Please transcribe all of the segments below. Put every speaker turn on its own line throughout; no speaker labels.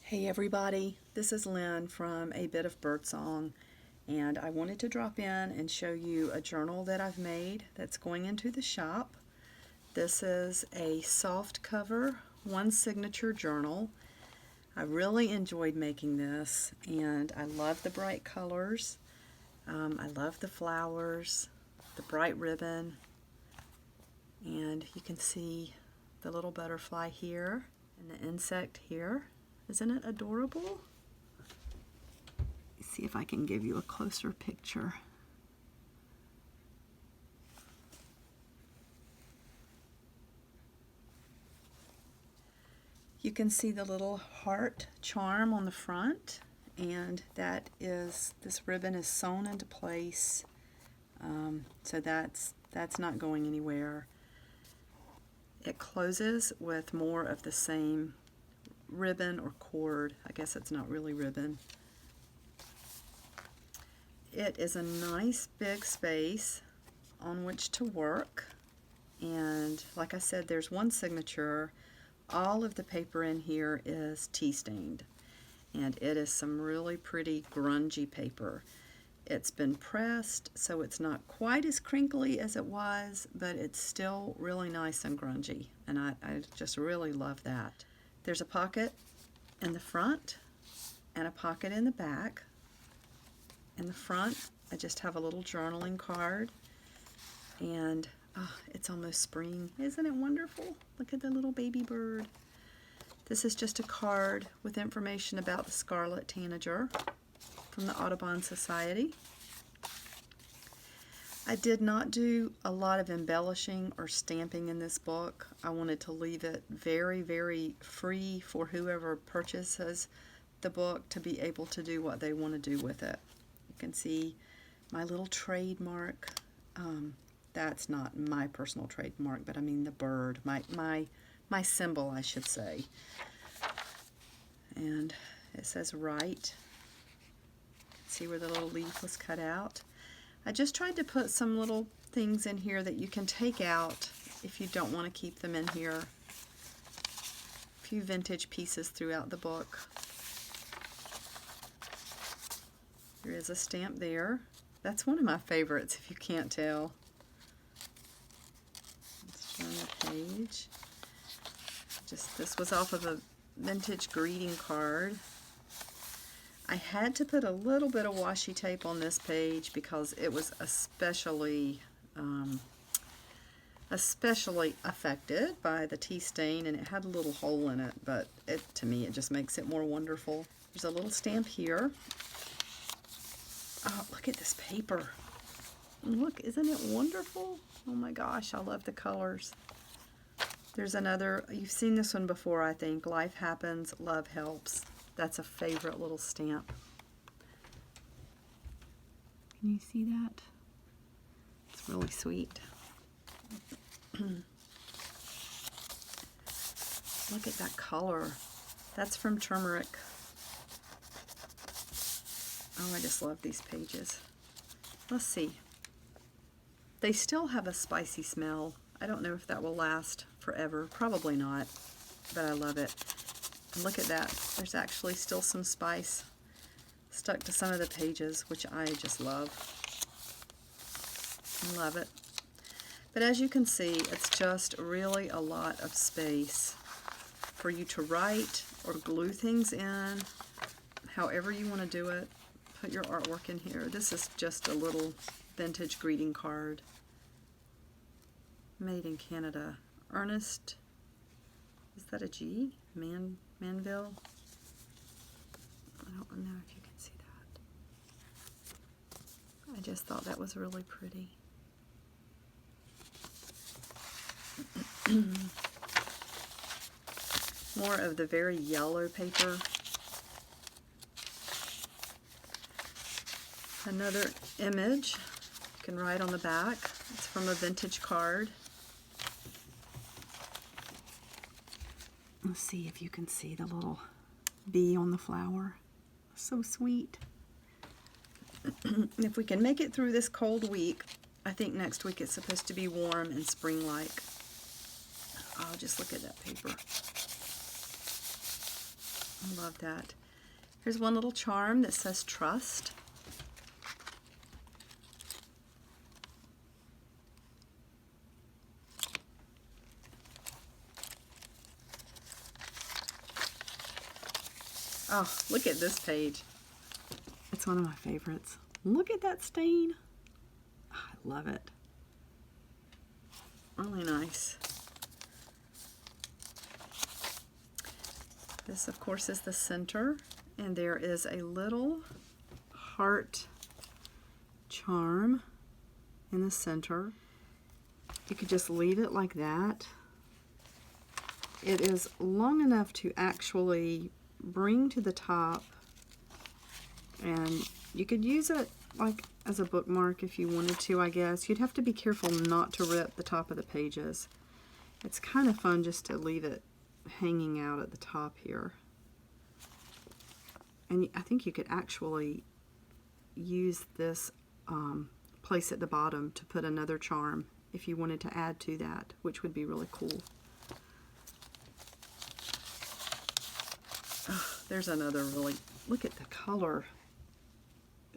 Hey everybody, this is Lynn from A Bit of Birdsong, and I wanted to drop in and show you a journal that I've made that's going into the shop. This is a soft cover, one signature journal. I really enjoyed making this, and I love the bright colors. I love the flowers, the bright ribbon, and you can see the little butterfly here and the insect here. Isn't it adorable? Let's see if I can give you a closer picture. You can see the little heart charm on the front, and this ribbon is sewn into place, so that's not going anywhere. It closes with more of the same ribbon or cord. I guess it's not really ribbon. It is a nice big space on which to work, and like I said, there's one signature. All of the paper in here is tea stained, and it is some really pretty grungy paper. It's been pressed, so it's not quite as crinkly as it was, but it's still really nice and grungy, and I just really love that. There's a pocket in the front and a pocket in the back. In the front, I just have a little journaling card, and it's almost spring. Isn't it wonderful? Look at the little baby bird. This is just a card with information about the scarlet tanager from the Audubon Society. I did not do a lot of embellishing or stamping in this book. I wanted to leave it very, very free for whoever purchases the book to be able to do what they want to do with it. You can see my little trademark. That's not my personal trademark, but I mean the bird, my symbol, I should say. And it says "Right." See where the little leaf was cut out? I just tried to put some little things in here that you can take out if you don't want to keep them in here. A few vintage pieces throughout the book. There is a stamp there. That's one of my favorites, if you can't tell. Let's turn the page. This was off of a vintage greeting card. I had to put a little bit of washi tape on this page because it was especially affected by the tea stain, and it had a little hole in it, but to me it just makes it more wonderful. There's a little stamp here. Oh, look at this paper. Look, isn't it wonderful? Oh my gosh, I love the colors. There's another, you've seen this one before, I think. Life happens, love helps. That's a favorite little stamp. Can you see that? It's really sweet. Look at that color. That's from turmeric. Oh, I just love these pages. Let's see. They still have a spicy smell. I don't know if that will last forever. Probably not, but I love it. And look at that. There's actually still some spice stuck to some of the pages, which I just love. I love it. But as you can see, it's just really a lot of space for you to write or glue things in, however you want to do it. Put your artwork in here. This is just a little vintage greeting card. Made in Canada. Ernest, is that a G? Manville? I don't know if you can see that. I just thought that was really pretty. More of the very yellow paper. Another image you can write on the back. It's from a vintage card. Let's see if you can see the little bee on the flower. So sweet. If we can make it through this cold week, I think next week it's supposed to be warm and spring-like. Oh, just look at that paper. I love that. Here's one little charm that says trust. Oh, look at this page. It's one of my favorites. Look at that stain. Oh, I love it. Really nice. This, of course, is the center, and there is a little heart charm in the center. You could just leave it like that. It is long enough to actually bring to the top, and you could use it like as a bookmark if you wanted to, I guess. You'd have to be careful not to rip the top of the pages. It's kind of fun just to leave it hanging out at the top here. And I think you could actually use this place at the bottom to put another charm if you wanted to add to that, which would be really cool. Oh, there's another really, look at the color.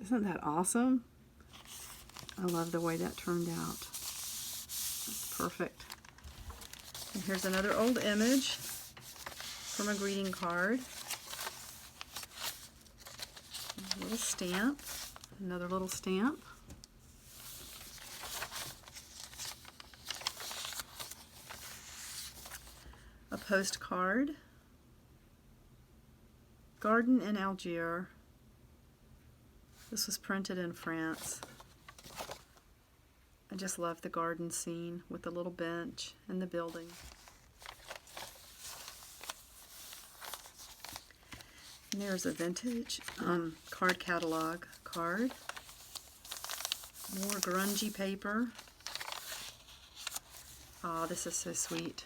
Isn't that awesome? I love the way that turned out. That's perfect. And here's another old image from a greeting card. A little stamp, another little stamp. A postcard. Garden in Algiers. This was printed in France. I just love the garden scene with the little bench and the building. And there's a vintage card catalog card. More grungy paper. Oh, this is so sweet.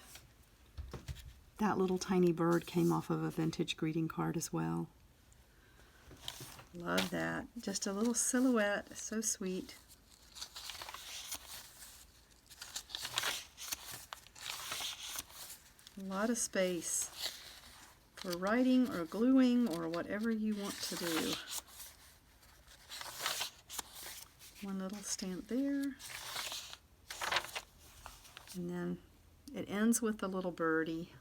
That little tiny bird came off of a vintage greeting card as well. Love that. Just a little silhouette. So sweet. A lot of space for writing or gluing or whatever you want to do. One little stamp there. And then it ends with a little birdie.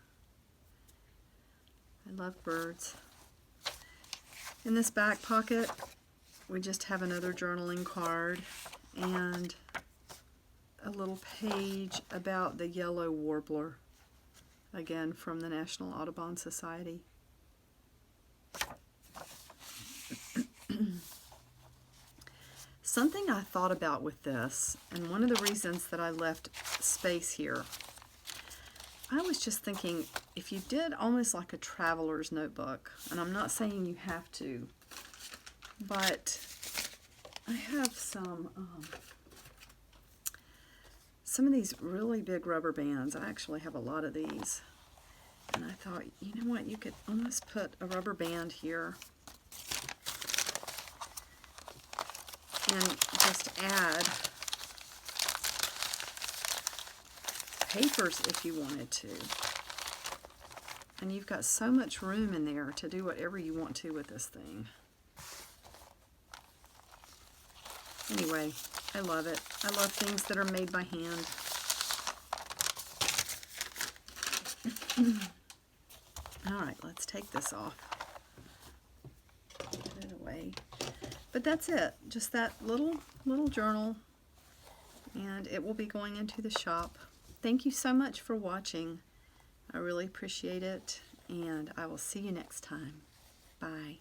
I love birds. In this back pocket, we just have another journaling card and a little page about the yellow warbler, again from the National Audubon Society. Something I thought about with this, and one of the reasons that I left space here, I was just thinking, if you did almost like a traveler's notebook, and I'm not saying you have to, but I have some of these really big rubber bands. I actually have a lot of these. And I thought, you know what, you could almost put a rubber band here and just add papers if you wanted to. And you've got so much room in there to do whatever you want to with this thing. Anyway, I love it. I love things that are made by hand. Alright, let's take this off. Put it away. But that's it. Just that little journal. And it will be going into the shop. Thank you so much for watching. I really appreciate it. And I will see you next time. Bye.